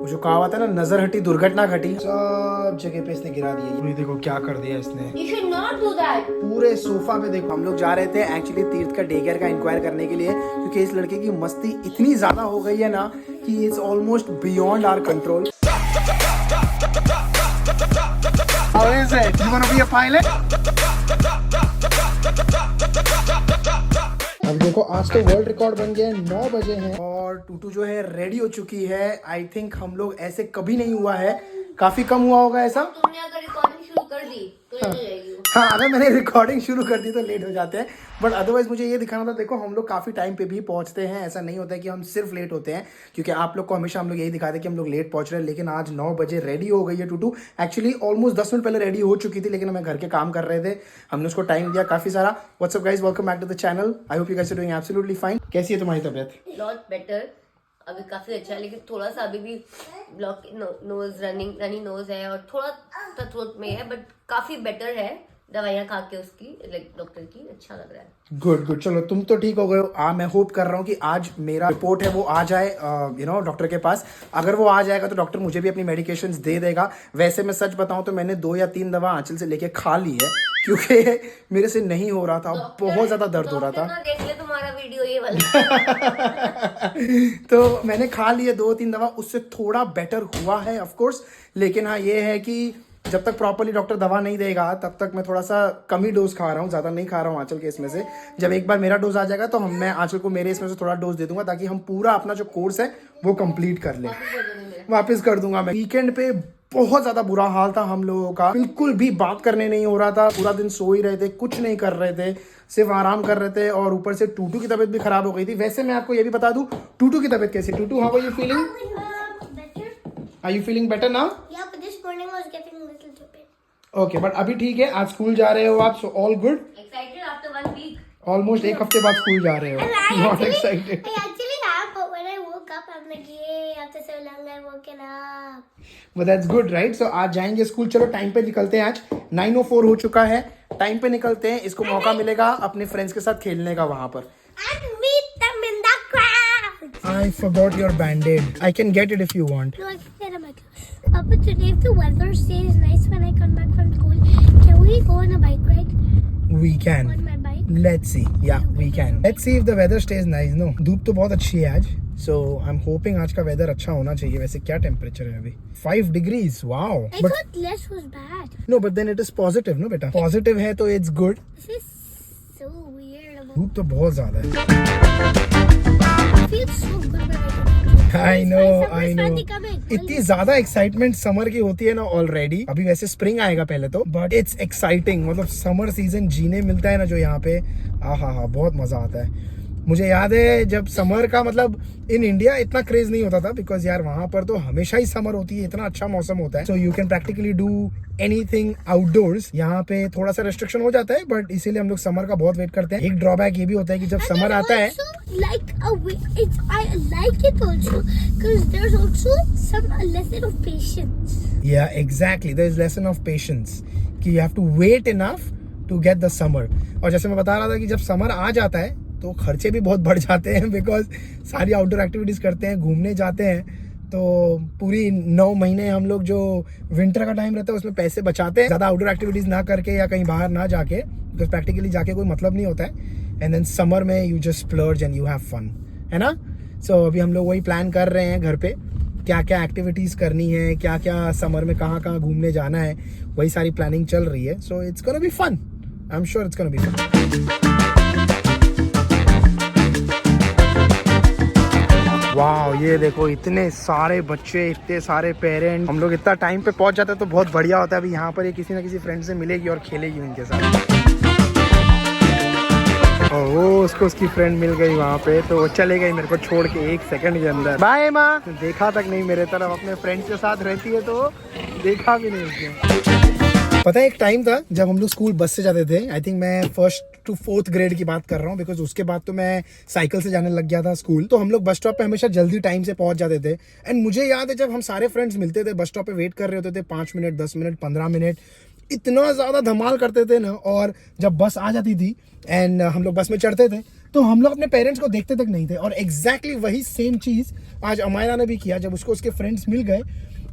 वो जो कहा हुआ था ना, नजर हटी दुर्घटना घटी, सब जगह पे इसने गिरा दिया। ये देखो क्या कर दिया इसने। You should not do that. पूरे सोफा पे देखो। हम लोग जा रहे थे एक्चुअली तीर्थ का डे केयर का इंक्वायर करने के लिए, क्योंकि इस लड़के की मस्ती इतनी ज्यादा हो गई है ना कि it's almost beyond our control. How is it? You wanna be a pilot? अब देखो आज तो वर्ल्ड रिकॉर्ड बन गया है, 9 बजे हैं और टूटू जो है रेडी हो चुकी है। आई थिंक हम लोग ऐसे कभी नहीं हुआ है, काफी कम हुआ होगा ऐसा। तुमने अगर रिकॉर्डिंग शुरू कर दी तो लेट हो जाएगी। हाँ, अगर मैंने रिकॉर्डिंग शुरू कर दी तो लेट हो जाते हैं, बट अदरवाइज मुझे ये दिखाना था। देखो हम लोग काफी टाइम पे भी पहुंचते हैं, ऐसा नहीं होता है कि हम सिर्फ लेट होते हैं, क्योंकि आप लोग को हमेशा हम लोग यही दिखाते हैं कि हम लोग लेट पहुंच रहे हैं। लेकिन आज 9 बजे रेडी हो गई है टूटू। एक्चुअली ऑलमोस्ट 10 मिनट पहले रेडी हो चुकी थी, लेकिन हमें घर के काम कर रहे थे, हमने उसको टाइम दिया काफी सारा। What's up guys, welcome back to the channel. I hope you guys are doing absolutely fine. कैसी है तुम्हारी तबीयत? लॉट बेटर, अभी काफी अच्छा है, लेकिन थोड़ा सा अभी भी ब्लॉक नोज रनी नोज है और थोड़ा थ्रोट में है, बट काफी बेटर है। दवाइयाँ खा के उसकी लाइक डॉक्टर की अच्छा लग रहा है। गुड गुड, चलो तुम तो ठीक हो गए हो। मैं होप कर रहा हूँ कि आज मेरा रिपोर्ट है वो आ जाए डॉक्टर के पास। अगर वो आ जाएगा तो डॉक्टर मुझे भी अपनी मेडिकेशंस दे देगा। वैसे मैं सच बताऊं तो मैंने 2 या 3 दवा आंचल से लेके खा ली है, क्योंकि मेरे से नहीं हो रहा था, बहुत ज्यादा दर्द हो रहा था। देख ले तुम्हारा वीडियो ये वाला। तो मैंने खा लिए 2-3 दवा, उससे थोड़ा बेटर हुआ है ऑफ कोर्स। लेकिन हाँ ये है कि जब तक प्रॉपर्ली डॉक्टर दवा नहीं देगा तब तक मैं थोड़ा सा कम ही डोज खा रहा हूँ, ज़्यादा नहीं खा रहा हूँ आंचल के इसमें से। जब एक बार मेरा डोज आ जाएगा तो मैं आंचल को मेरे इसमें से थोड़ा डोज दे दूंगा, ताकि हम पूरा अपना जो कोर्स है वो कंप्लीट कर लें। वापस कर दूंगा मैं। वीकेंड पे बहुत ज़्यादा बुरा हाल था हम लोगों का, बिल्कुल भी बात करने नहीं हो रहा था, पूरा दिन सो ही रहे थे, कुछ नहीं कर रहे थे, सिर्फ आराम कर रहे थे। और ऊपर से टूटू की तबीयत भी खराब हो गई थी। वैसे मैं आपको ये भी बता दूं, टूटू की तबीयत कैसी? Tutu, how are you feeling? Are you feeling better now? Yeah, but this morning I was getting a little too bit. Okay, but अभी ठीक है। आज स्कूल जा रहे हो आप, so all good. Excited after 1 week. Almost 1 हफ्ते बाद स्कूल जा रहे हो। Not excited. I actually have, but when I woke up, I'm like, yay, after so long I've woken up. But that's good right. So आज जाएंगे school. चलो time पे निकलते हैं। आज 9:04 हो चुका है, टाइम पे निकलते हैं। इसको मौका मिलेगा अपने फ्रेंड्स के साथ खेलने का वहां पर। And meet them in the crowd. I forgot your band-aid. I can get it if you want. No, I can get it, my gosh. Papa, today if the weather stays nice when I come back from school, can we go on a bike ride We can. on my bike? Let's see. Yeah, we can. Let's see if the weather stays nice. No, धूप तो बहुत अच्छी है आज, so I'm hoping आज का weather अच्छा होना चाहिए। वैसे क्या टेम्परेचर है अभी? 5 degrees. Wow. I But thought less was bad. no, but then it is positive, no बेटा? Positive है तो it's good. This is so weird. धूप तो बहुत ज्यादा है। It feels so good when I get I know, I know. coming. इतनी ज्यादा एक्साइटमेंट समर की होती है ना ऑलरेडी। अभी वैसे स्प्रिंग आएगा पहले तो, बट इट्स एक्साइटिंग। मतलब समर सीजन जीने मिलता है ना जो यहाँ पे, आहा, बहुत मजा आता है। मुझे याद है जब समर का मतलब इन इंडिया इतना क्रेज नहीं होता था, बिकॉज यार वहां पर तो हमेशा ही समर होती है, इतना अच्छा मौसम होता है, so you can practically do anything outdoors. यहाँ पे थोड़ा सा रेस्ट्रिक्शन हो जाता है, बट इसीलिए हम लोग समर का बहुत वेट करते हैं। एक ड्रॉबैक ये भी होता है कि जब समर आता है, Like I like it also because there's also some a lesson of patience. yeah exactly, there is lesson of patience कि you have to wait enough to get the summer। और जैसे मैं बता रहा था कि जब समर आ जाता है तो खर्चे भी बहुत बढ़ जाते हैं, बिकॉज सारी आउटडोर एक्टिविटीज करते हैं, घूमने जाते हैं, तो पूरी 9 महीने हम लोग जो विंटर का टाइम रहता है उसमें पैसे बचाते हैं, ज्यादा आउटडोर एक्टिविटीज ना करके या कहीं बाहर ना जाके, बिकॉज प्रैक्टिकली जाके कोई मतलब नहीं होता है। एंड देन समर में you just splurge and you have fun, है ना? सो अभी हम लोग वही प्लान कर रहे हैं घर पे, क्या क्या एक्टिविटीज करनी है, क्या क्या समर में कहाँ कहाँ घूमने जाना है, वही सारी प्लानिंग चल रही है। So it's gonna be fun, I am sure it's gonna be fun. वाह, ये देखो इतने सारे बच्चे, इतने सारे पेरेंट्स। हम लोग इतना टाइम पे पहुंच जाते हैं तो बहुत बढ़िया होता है। अभी यहाँ पर ये किसी ना किसी फ्रेंड से मिलेगी और खेलेगी उनके साथ। और वो उसको उसकी फ्रेंड मिल गई वहाँ पे, तो वो चले गई मेरे को छोड़ के 1 सेकंड के अंदर। बाय माँ। देखा तक नहीं मेरे तरफ, अपने फ्रेंड्स के साथ रहती है तो देखा भी नहीं उसने। पता है एक टाइम था जब हम लोग स्कूल बस से जाते थे। आई थिंक मैं 1st to 4th ग्रेड की बात कर रहा हूँ, बिकॉज उसके बाद तो मैं साइकिल से जाने लग गया था स्कूल। तो हम लोग बस स्टॉप पे हमेशा जल्दी टाइम से पहुंच जाते थे। एंड मुझे याद है जब हम सारे फ्रेंड्स मिलते थे, बस स्टॉप पे वेट कर रहे होते थे 5 मिनट, 10 मिनट, 15 मिनट, इतना ज़्यादा धमाल करते थे ना। और जब बस आ जाती थी एंड हम लोग बस में चढ़ते थे तो हम लोग अपने पेरेंट्स को देखते तक नहीं थे। और एग्जैक्टली वही सेम चीज़ आज अमायरा ने भी किया। जब उसको उसके फ्रेंड्स मिल गए,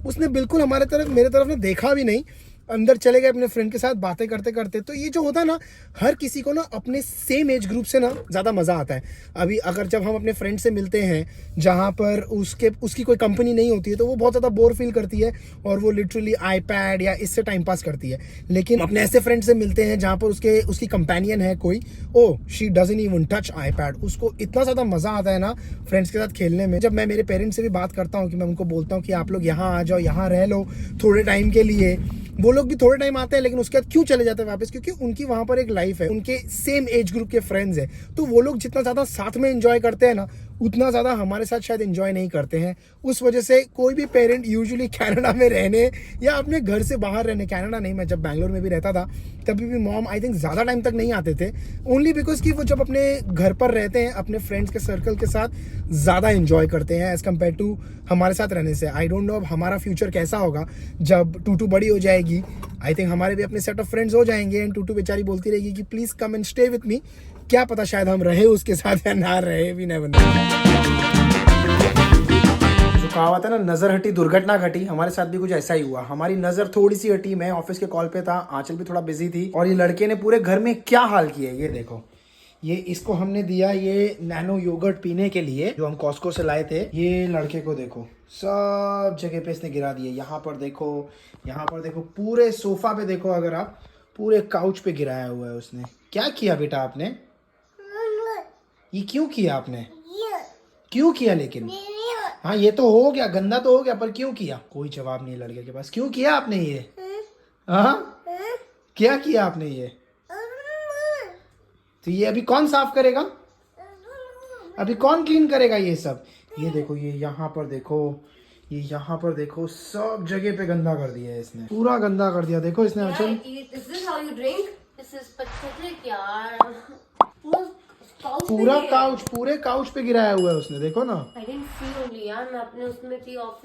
उसने बिल्कुल हमारे तरफ मेरे तरफ ने देखा भी नहीं, अंदर चले गए अपने फ्रेंड के साथ बातें करते करते। तो ये जो होता है ना, हर किसी को ना अपने सेम एज ग्रुप से ना ज़्यादा मज़ा आता है। अभी अगर जब हम अपने फ्रेंड से मिलते हैं जहाँ पर उसकी कोई कंपनी नहीं होती है, तो वो बहुत ज़्यादा बोर फील करती है और वो लिटरली आईपैड या इससे टाइम पास करती है। लेकिन अपने ऐसे फ्रेंड से मिलते हैं जहाँ पर उसकी कंपेनियन है कोई, oh she doesn't even touch iPad, उसको इतना ज़्यादा मज़ा आता है ना फ्रेंड्स के साथ खेलने में। जब मैं मेरे पेरेंट्स से भी बात करता हूँ कि मैं उनको बोलता हूँ कि आप लोग यहाँ आ जाओ, यहाँ रह लो थोड़े टाइम के लिए, वो लोग भी थोड़े टाइम आते हैं लेकिन उसके बाद क्यों चले जाते हैं वापस, क्योंकि उनकी वहाँ पर एक लाइफ है, उनके सेम एज ग्रुप के फ्रेंड्स हैं। तो वो लोग जितना ज़्यादा साथ में एंजॉय करते हैं ना, उतना ज़्यादा हमारे साथ शायद एंजॉय नहीं करते हैं। उस वजह से कोई भी पेरेंट यूजुअली कनाडा में रहने या अपने घर से बाहर रहने, कनाडा नहीं, मैं जब बैंगलोर में भी रहता था तभी भी मॉम आई थिंक ज़्यादा टाइम तक नहीं आते थे, ओनली बिकॉज कि वो जब अपने घर पर रहते हैं अपने फ्रेंड्स के सर्कल के साथ ज़्यादा एंजॉय करते हैं एज़ कम्पेयर टू हमारे साथ रहने से। आई डोंट नो अब हमारा फ्यूचर कैसा होगा जब टूटू बड़ी हो जाएगी। आई थिंक हमारे भी अपने सेट ऑफ फ्रेंड्स हो जाएंगे एंड टूटू बेचारी बोलती रहेगी कि please come and stay with me. क्या पता शायद हम रहे उसके साथ या ना रहे, भी नेवर नो। जो कहावत है ना, नजर हटी दुर्घटना घटी, हमारे साथ भी कुछ ऐसा ही हुआ। हमारी नजर थोड़ी सी हटी, मैं ऑफिस के कॉल पे था, आंचल भी थोड़ा बिजी थी, और ये लड़के ने पूरे घर में क्या हाल किया है ये देखो। ये इसको हमने दिया ये नैनो योगर्ट पीने के लिए जो हम कॉस्को से लाए थे। ये लड़के को देखो सब जगह पे इसने गिरा दिए, यहाँ पर देखो, यहाँ पर देखो, पूरे सोफा पे देखो, अगर आप पूरे काउच पे गिराया हुआ है उसने। क्या किया बेटा आपने, ये क्यों किया आपने, क्यों किया लेकिन? हाँ ये तो हो गया, गंदा तो हो गया, पर क्यों किया? कोई जवाब नहीं है लड़के के पास। क्यों किया आपने ये? हाँ क्या किया आपने ये? तो ये अभी कौन साफ करेगा, अभी कौन क्लीन करेगा ये सब? ये देखो, ये यहाँ पर देखो, ये यहाँ पर देखो, सब जगह पे गंदा कर दिया है इसने, पूरा गंदा कर दिया। देखो इसने आंचल, पूरे काउच पे गिराया हुआ है उसने, देखो ना।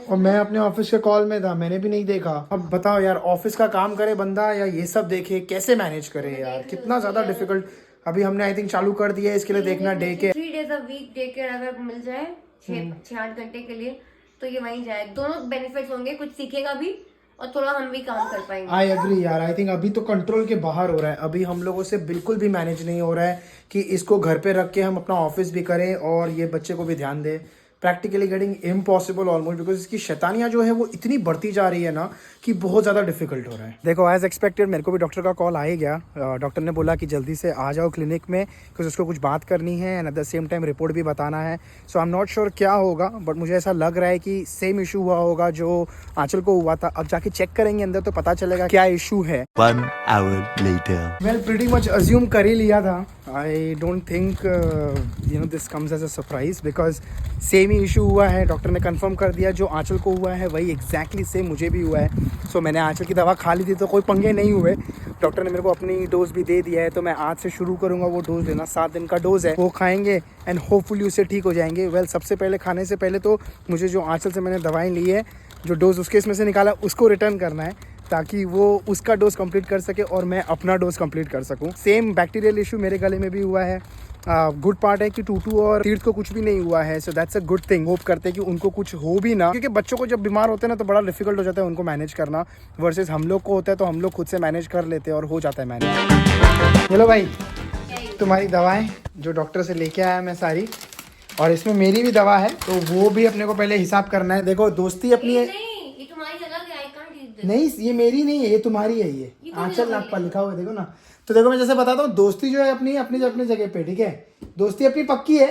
और मैं अपने ऑफिस के कॉल में था, मैंने भी नहीं देखा। अब बताओ यार, ऑफिस का काम करे बंदा या ये सब देखे, कैसे मैनेज करे यार, कितना ज्यादा डिफिकल्ट। अभी हमने आई थिंक चालू कर दिया है इसके लिए देखना डे के 3 days a week day care अगर मिल जाए 6-8 घंटे के लिए, तो ये वहीं जाए। दोनों बेनिफिट्स होंगे, कुछ सीखेगा भी और थोड़ा हम भी काम कर पाएंगे। आई एग्री यार, आई थिंक अभी तो कंट्रोल के बाहर हो रहा है, अभी हम लोगों से बिल्कुल भी मैनेज नहीं हो रहा है कि इसको घर पे रख के हम अपना ऑफिस भी करें और ये बच्चे को भी ध्यान दें। Practically getting impossible almost, because इसकी शैतानियाँ जो है वो इतनी बढ़ती जा रही है ना कि बहुत ज़्यादा डिफिकल्ट हो रहा है। देखो एज एक्सपेक्टेड मेरे को भी डॉक्टर का कॉल आ ही गया। डॉक्टर ने बोला कि जल्दी से आ जाओ क्लिनिक में, बिकॉज उसको कुछ बात करनी है and eight the same time report भी बताना है। सो आई एम नॉट श्योर क्या होगा, बट मुझे ऐसा लग रहा है कि सेम इशू हुआ होगा जो आंचल को हुआ था। अब जाके चेक करेंगे अंदर तो पता चलेगा क्या इशू है। 1 hour later. Well pretty much assume कर ही लिया था। I don't think this comes as a surprise, because same ही इशू हुआ है। डॉक्टर ने कंफर्म कर दिया जो आंचल को हुआ है वही एग्जैक्टली सेम मुझे भी हुआ है। सो मैंने आंचल की दवा खा ली थी तो कोई पंगे नहीं हुए। डॉक्टर ने मेरे को अपनी डोज भी दे दिया है, तो मैं आज से शुरू करूँगा वो डोज लेना। 7 दिन का डोज है, वो खाएंगे एंड होपफुली उससे ठीक हो जाएंगे। वेल सबसे पहले खाने से पहले तो मुझे जो आंचल से मैंने दवाई ली है, जो डोज उसके इसमें से निकाला, उसको रिटर्न करना है ताकि वो उसका डोज कंप्लीट कर सके और मैं अपना डोज कंप्लीट कर सकूं। सेम बैक्टीरियल इशू मेरे गले में भी हुआ है। गुड पार्ट है कि टूटू और तीर्थ को कुछ भी नहीं हुआ है, so that's a good thing. Hope करते हैं कि उनको कुछ हो भी ना, क्योंकि बच्चों को जब बीमार होते हैं ना तो बड़ा डिफिकल्ट हो जाता है उनको मैनेज करना, वर्सेस हम लोग को होता है तो हम लोग खुद से मैनेज कर लेते हैं और हो जाता है मैनेज। चलो भाई, तुम्हारी दवाएं जो डॉक्टर से लेके आया मैं सारी, और इसमें मेरी भी दवा है तो वो भी अपने को पहले हिसाब करना है। देखो दोस्ती अपनी है, ये तुम्हारी जगह है, I can't eat this। नहीं ये मेरी नहीं है, ये तुम्हारी है। ये आंचल नागपाल लिखा हुआ है, देखो ना। तो देखो मैं जैसे बताता हूँ, दोस्ती जो है अपनी अपनी जगह पे, ठीक है, दोस्ती अपनी पक्की है,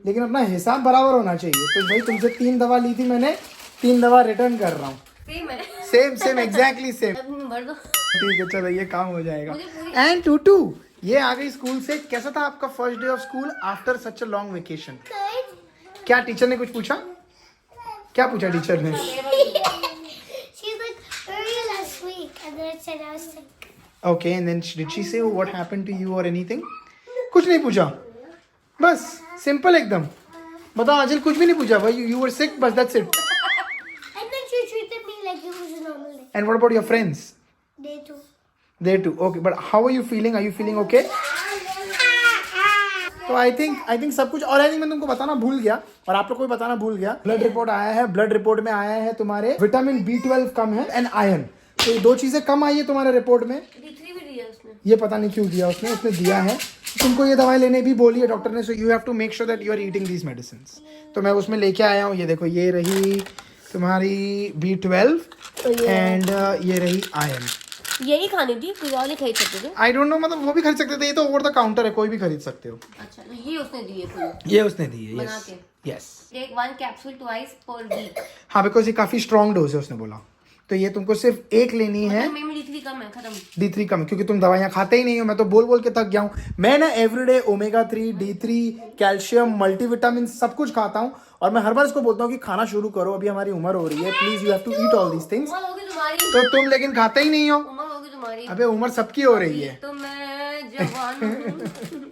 लेकिन अपना हिसाब बराबर होना चाहिए। तो भाई तुमसे 3 दवा ली थी मैंने, 3 दवा रिटर्न कर रहा हूँ। Same exactly same. ठीक है चलो, ये काम हो जाएगा। एंड टूटू ये आ गई स्कूल से। कैसा था आपका first day of school after such a long vacation? क्या टीचर ने कुछ पूछा? क्या पूछा टीचर ने? Okay, and then did she say what happened to you or anything? कुछ नहीं पूछा, बस सिंपल एकदम। बताओ आंचल, कुछ भी नहीं पूछा भाई, you were sick, बस that's it. And then she treated me like it was a normal day. And what about your friends? They too. They too. Okay, but how are you feeling? Are you feeling okay? तो I think सब कुछ। और I think मैं तुमको बताना भूल गया, और आप लोग को भी बताना भूल गया, ब्लड रिपोर्ट आया है। ब्लड रिपोर्ट में आया है तुम्हारे विटामिन B12 कम है एंड आयरन। तो ये 2 चीजें कम आई है तुम्हारे रिपोर्ट में। D3 भी दिया उसने। ये पता नहीं क्यों दिया उसने दिया है। तुमको ये दवाई लेने भी बोली है डॉक्टर ने, so you have to make sure that you are eating these medicine. तो मैं उसमें लेके आया हूँ, ये देखो, ये रही तुम्हारी B12 एंड ये रही आयरन। यही खानी थी, कोई और नहीं खरीद सकते थे। आई डोंट नो, मतलब वो भी खरीद सकते थे, ये तो ओवर द काउंटर है, कोई भी खरीद सकते हो। अच्छा, तो ये उसने दिए पूरे ये उसने दी है, बना यस के। Yes. Take 1 capsule twice per week. हाँ, बिकॉज ये काफी स्ट्रॉन्ग डोज है उसने बोला, तो ये तुमको सिर्फ एक लेनी है। में D3 कम है, खत्म। D3 कम, क्योंकि तुम दवाइयाँ खाते ही नहीं हो। मैं तो बोल बोल के थक गया हूँ। मैं ना everyday omega 3, D3, calcium, multivitamin सब कुछ खाता हूँ, और मैं हर बार इसको बोलता हूँ कि खाना शुरू करो, अभी हमारी उम्र हो रही है, please you have to eat all these things. उम्र होगी तुम्हारी, तो तुम लेकिन खाते ही नहीं हो। उम्र होगी तुम्हारी। अबे उम्र सबकी हो रही है। तो मैं जवान हूँ।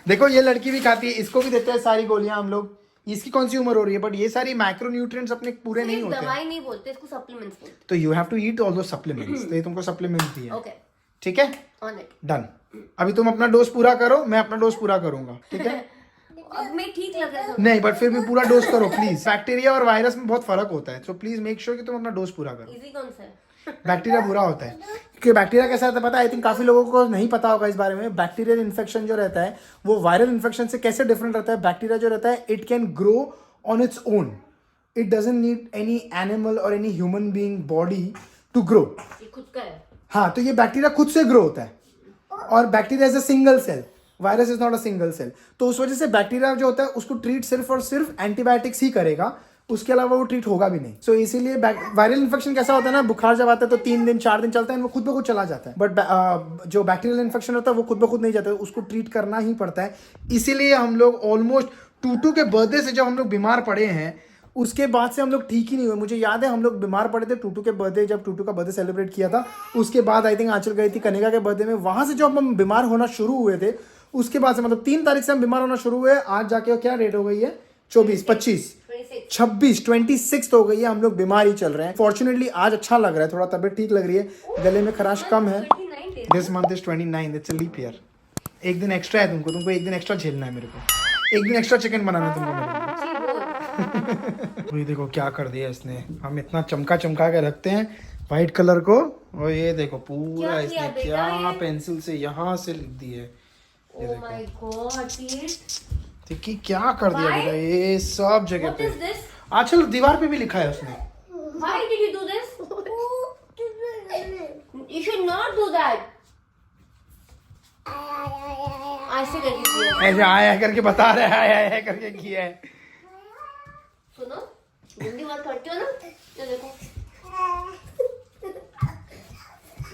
देखो ये लड़की भी खाती है, इसको भी देते हैं सारी गोलियां हम लोग। इसकी कौन सी उम्र हो रही है, बट ये सारी माइक्रोन्यूट्रिएंट्स अपने पूरे नहीं होते। दवाई नहीं बोलते इसको, सप्लीमेंट्स बोलते। तो you have to eat all those supplements. तो ये तुमको सप्लीमेंट्स दिए, ओके, ठीक है, ऑन इट। डन। अभी तुम अपना डोज पूरा करो, मैं अपना डोज पूरा करूंगा, ठीक है। अब मैं ठीक लग रहा है। नहीं, बट फिर भी पूरा डोज करो प्लीज। बैक्टीरिया और वायरस में बहुत फर्क होता है, सो प्लीज मेक श्योर कि तुम अपना डोज पूरा करो। इजी कौन सा है? बैक्टीरिया बुरा होता है, क्योंकि बैक्टीरिया कैसा रहता है पता है, आई थिंक काफी लोगों को नहीं पता होगा इस बारे में। बैक्टीरियल इन्फेक्शन जो रहता है वो वायरल इन्फेक्शन से कैसे डिफरेंट रहता है। बैक्टीरिया जो रहता है, it can grow on its own, it doesn't need any animal और any human being body to grow. ये खुद का है। हाँ, तो ये बैक्टीरिया खुद से ग्रो होता है, और bacteria is a single cell, virus is not a single cell. तो उस वजह से बैक्टीरिया जो होता है उसको ट्रीट सिर्फ और सिर्फ एंटीबायोटिक्स ही करेगा, उसके अलावा वो ट्रीट होगा भी नहीं। सो इसीलिए वायरल इन्फेक्शन कैसा होता है ना, बुखार जब आता है तो 3 दिन 4 दिन चलता है, वो खुद ब खुद चला जाता है। बट जो बैक्टीरियल इन्फेक्शन होता है वो खुद ब खुद नहीं जाता है, उसको ट्रीट करना ही पड़ता है। इसीलिए हम लोग ऑलमोस्ट टूटू के बर्थडे से जब हम लोग बीमार पड़े हैं, उसके बाद से हम लोग ठीक ही नहीं हुए। मुझे याद है हम लोग बीमार पड़े थे टूटू के बर्थडे, जब टूटू का बर्थडे सेलिब्रेट किया था, उसके बाद आई थिंक आंचल गई थी कनिका के बर्थडे में। वहां से जब हम बीमार होना शुरू हुए थे, उसके बाद से मतलब 3 तारीख से हम बीमार होना शुरू हुए। आज जाके क्या डेट हो गई है, 24, 25, 26, 26 हो गई है, हम लोग बीमार ही चल रहे हैं। फॉर्चुनेटली आज अच्छा लग रहा है, थोड़ा तबीयत ठीक लग रही है, गले में खराश कम है। This month is 29, it's a leap year. एक दिन एक्स्ट्रा है तुमको एक दिन एक्स्ट्रा झेलना है मेरे को, एक दिन एक्स्ट्रा चिकन बनाना है तुमको मेरे को। ये देखो क्या कर दिया इसने, हम इतना चमका चमका के रखते हैं व्हाइट कलर को, और ये देखो पूरा इसने क्या पेंसिल से यहाँ से लिख दी है। Oh my God, देखिए क्या कर दिया बेटा, ये सब जगह What पे। is this? आजकल दीवार पे भी लिखा है उसने। Why did you do this? You should not do that. ऐसे करके किया है। ऐसे आया करके बता रहा है, आया करके किया है। सुनो, जल्दी बात करते हो ना, ये देखो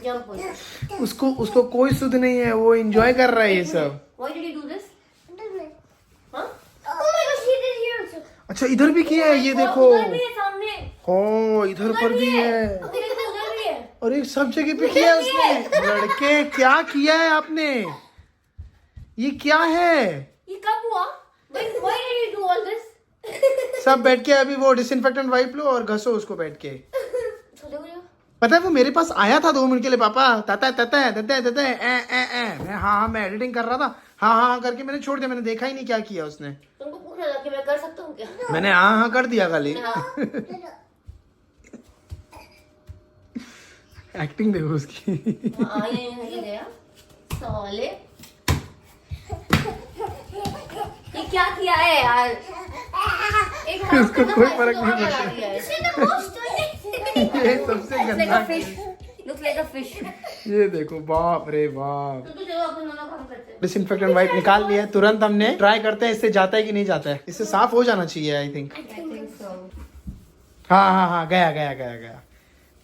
जंप हो जाए। उसको कोई सुध नहीं है, वो एंजॉय कर रहा है ये सब। Why did you do this? हाँ? Oh my gosh, he did here too. अच्छा इधर भी किया है, ये देखो। उधर भी है सामने। ओ इधर पर भी है, उधर भी है। और एक सब जगह पे किया है उसने। लड़के क्या किया है आपने, ये क्या है? ये कब हुआ? Why did you do all this? सब बैठ के अभी वो डिसइंफेक्टेंट वाइप लो और घसो उसको बैठ के। छोटे हो जाओ। पता है वो मेरे पास आया था 2 मिनट के लिए, पापा मैं हाँ मैं एडिटिंग कर रहा था, हाँ करके मैंने छोड़ दिया, मैंने देखा ही नहीं क्या किया उसने। तुमको पूछना था कि मैं कर सकता हूँ क्या? मैंने हाँ कर दिया खाली। एक्टिंग देखो उसकी। ये गया साले, ये क्या किया है यार? एक हाथ उसको से कोई ना फर्क हाथ नहीं से पड़ता। लगा दिया है। This is the most ये सबसे Looks like गंदा। a fish. Looks like a fish. ये देखो बाप रे बाप। तो चलो अपन दोनों काम करते हैं। डिसइंफेक्टेंट वाइप निकाल लिया है, तुरंत हमने ट्राई करते हैं इससे जाता है कि नहीं जाता है। इससे साफ हो जाना चाहिए I think. I think so. हाँ गया।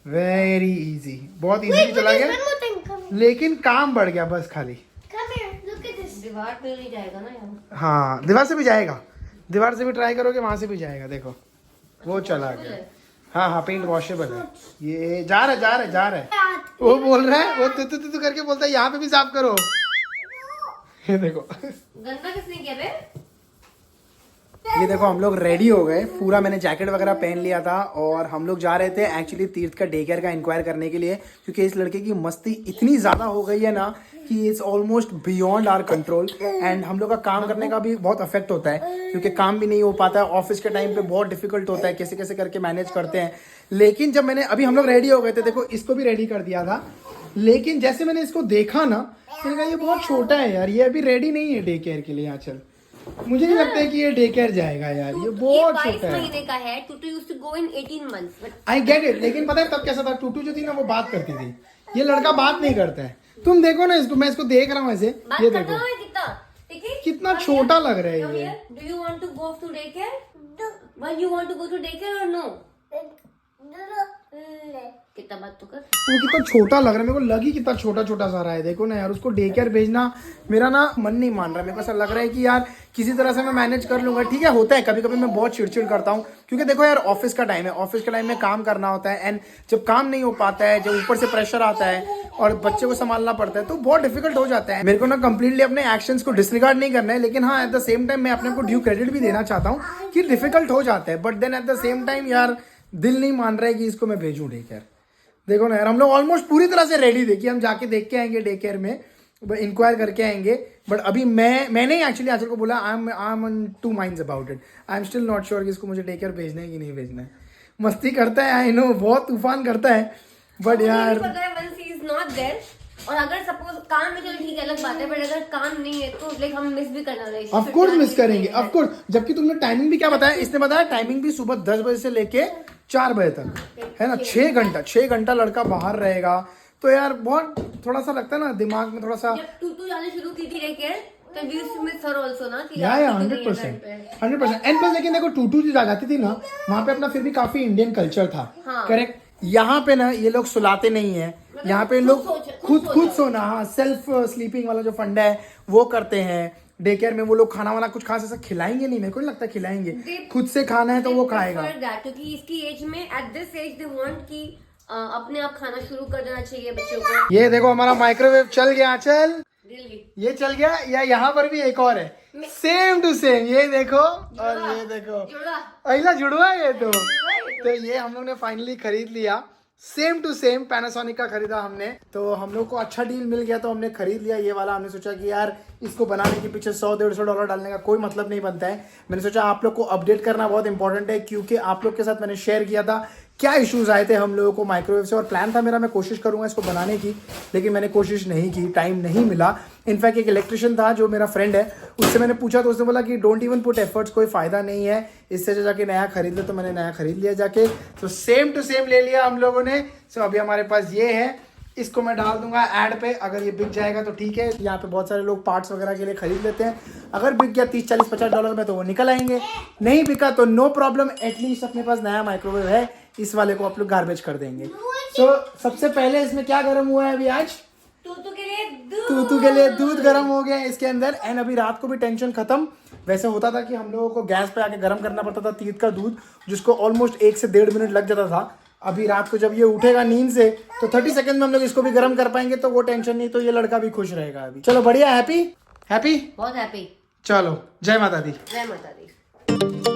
वेरी इजी, बहुत इजी चला There's गया, one more thing coming. लेकिन काम बढ़ गया बस खाली। Come here, look at this. दीवार पे नहीं जाएगा ना यहाँ। हाँ दीवार से भी जाएगा, दीवार से भी ट्राई करोगे वहां से भी जाएगा। देखो वो चला गया। हाँ पेंट वॉशेबल है। ये जा रहा है। वो बोल रहा है, वो तू करके बोलता है यहाँ पे भी साफ करो। ये देखो गंदा किसने किया बे? ये देखो हम लोग रेडी हो गए, पूरा मैंने जैकेट वगैरह पहन लिया था और हम लोग जा रहे थे एक्चुअली तीर्थ का डे केयर का इंक्वायर करने के लिए, क्योंकि इस लड़के की मस्ती इतनी ज़्यादा हो गई है ना कि it's almost beyond our control. And हम लोग का काम करने का भी बहुत अफेक्ट होता है, क्योंकि काम भी नहीं हो पाता है ऑफिस के टाइम पे, बहुत डिफिकल्ट होता है, कैसे कैसे करके मैनेज करते हैं। लेकिन जब मैंने अभी हम लोग रेडी हो गए थे, देखो इसको भी रेडी कर दिया था, लेकिन जैसे मैंने इसको देखा ना, मैंने कहा ये बहुत छोटा है यार, ये अभी रेडी नहीं है डे केयर के लिए। आंचल मुझे नहीं लगता है कि ये डे केयर जाएगा यार, ये बहुत छोटा है। 22 महीने का है, Tutu used to go in 18 months। I get it, लेकिन पता है तब कैसा था, टूटू जो थी ना वो बात करती थी, ये लड़का बात नहीं करता है। तुम देखो ना इसको, मैं इसको देख रहा हूँ ऐसे, ये देखो कितना छोटा लग रहा है ये। Do you want to go to daycare? Well, you want to go to daycare or no? कितना बात तो कर। वो कितना छोटा लग रहा है, मेरे को लग ही कितना छोटा छोटा सा रहा है। देखो ना यार, उसको डे केयर भेजना मेरा ना मन नहीं मान रहा है। मेरे को ऐसा लग रहा है कि यार किसी तरह से मैं मैनेज कर लूंगा। ठीक है, होता है कभी कभी मैं बहुत चिड़चिड़ करता हूँ, क्योंकि देखो यार ऑफिस का टाइम है, ऑफिस के टाइम में काम करना होता है, एंड जब काम नहीं हो पाता है, जब ऊपर से प्रेशर आता है और बच्चे को संभालना पड़ता है, तो बहुत डिफिकल्ट हो जाता है। मेरे को ना कंप्लीटली अपने एक्शंस को डिसरिगार्ड नहीं करना है, लेकिन हाँ एट द सेम टाइम मैं अपने को ड्यू क्रेडिट भी देना चाहता हूँ कि डिफिकल्ट हो जाता है, but then at the same time यार दिल नहीं मान रहा है कि इसको मैं भेजूं डे केयर। देखो ना यार, हम लोग ऑलमोस्ट पूरी तरह से रेडी थे कि हम जाके देख के आएंगे डे केयर में, इंक्वायर करके आएंगे। बट अभी मैंने एक्चुअली आंचल को बोला, I am on two minds about it. I am still not sure कि इसको मुझे डे केयर भेजना है कि नहीं भेजना है। मस्ती करता है, आई नो, बहुत तूफान करता है, बट यार और अगर सपोज काम में, चलो ठीक है अलग बात है, बट अगर काम नहीं है तो लाइक हम मिस भी करना है। ऑफ कोर्स मिस करेंगे, ऑफ कोर्स। जबकि तुमने टाइमिंग भी क्या बताया, इसने बताया टाइमिंग भी सुबह 10 बजे से लेके 4 बजे तक है ना, 6 घंटा लड़का बाहर रहेगा। तो यार बहुत थोड़ा सा लगता है ना दिमाग में थोड़ा सा। जब टूटू जाने शुरू की थी लेकर, तो we used to miss her also ना, कि या 100%। एंड प्लस लेकिन देखो टूटू जो जाती थी ना, वहाँ पे अपना फिर भी काफी इंडियन कल्चर था, करेक्ट। यहाँ पे ना ये लोग सुलाते नहीं है, यहाँ पे लोग खुद सोना, हाँ, सेल्फ स्लीपिंग वाला जो फंडा है वो करते हैं। डे केयर में वो लोग खाना वाना कुछ खास ऐसा खिलाएंगे नहीं, मेरे को नहीं लगता खिलाएंगे। खुद से खाना है तो वो खाएगा, क्योंकि इसकी एज में, at this age they want कि अपने आप खाना शुरू कर देना चाहिए बच्चों को। ये देखो हमारा माइक्रोवेव चल गया, चल ये चल गया। या यहाँ पर भी एक और है, सेम टू सेम, ये देखो और ये देखो, अगला जुड़वा है ये तो ये हम लोग ने फाइनली खरीद लिया, सेम टू सेम पैनासोनिक का खरीदा हमने। तो हम लोग को अच्छा डील मिल गया तो हमने खरीद लिया ये वाला। हमने सोचा कि यार इसको बनाने के पीछे $100-150 डालने का कोई मतलब नहीं बनता है। मैंने सोचा आप लोग को अपडेट करना बहुत इंपॉर्टेंट है, क्योंकि आप लोग के साथ मैंने शेयर किया था क्या इश्यूज आए थे हम लोगों को माइक्रोवेव से, और प्लान था मेरा मैं कोशिश करूंगा इसको बनाने की, लेकिन मैंने कोशिश नहीं की, टाइम नहीं मिला। इनफैक्ट एक इलेक्ट्रिशियन था जो मेरा फ्रेंड है, उससे मैंने पूछा तो उसने बोला कि डोंट इवन पुट एफर्ट्स, कोई फायदा नहीं है, इससे जो जाके नया खरीद ले। तो मैंने नया खरीद लिया जाके, तो सेम टू सेम ले लिया हम लोगों ने। सो अभी हमारे पास ये है, इसको मैं डाल दूंगा ऐड पे, अगर ये बिक जाएगा तो ठीक है। यहाँ पे बहुत सारे लोग पार्ट्स वगैरह के लिए खरीद लेते हैं, अगर बिक गया $30-40-50 में तो वो निकल आएंगे, नहीं बिका तो नो प्रॉब्लम, एटलीस्ट अपने पास नया माइक्रोवेव है, इस वाले को आप लोग गार्बेज कर देंगे। तो सबसे पहले इसमें क्या गर्म हुआ है अभी आज, टूटू के लिए दूध गर्म हो गया है इसके अंदर। एंड अभी रात को भी टेंशन खत्म। वैसे होता था कि हम लोगों को गैस पे आके गर्म करना पड़ता था तीर्थ का दूध, जिसको ऑलमोस्ट 1 से 1.5 मिनट लग जाता था। अभी रात को जब ये उठेगा नींद से तो 30 सेकंड में हम लोग इसको भी गर्म कर पाएंगे, तो वो टेंशन नहीं, तो ये लड़का भी खुश रहेगा अभी। चलो बढ़िया, हैप्पी, बहुत हैप्पी। चलो जय माता दी। जय माता दी।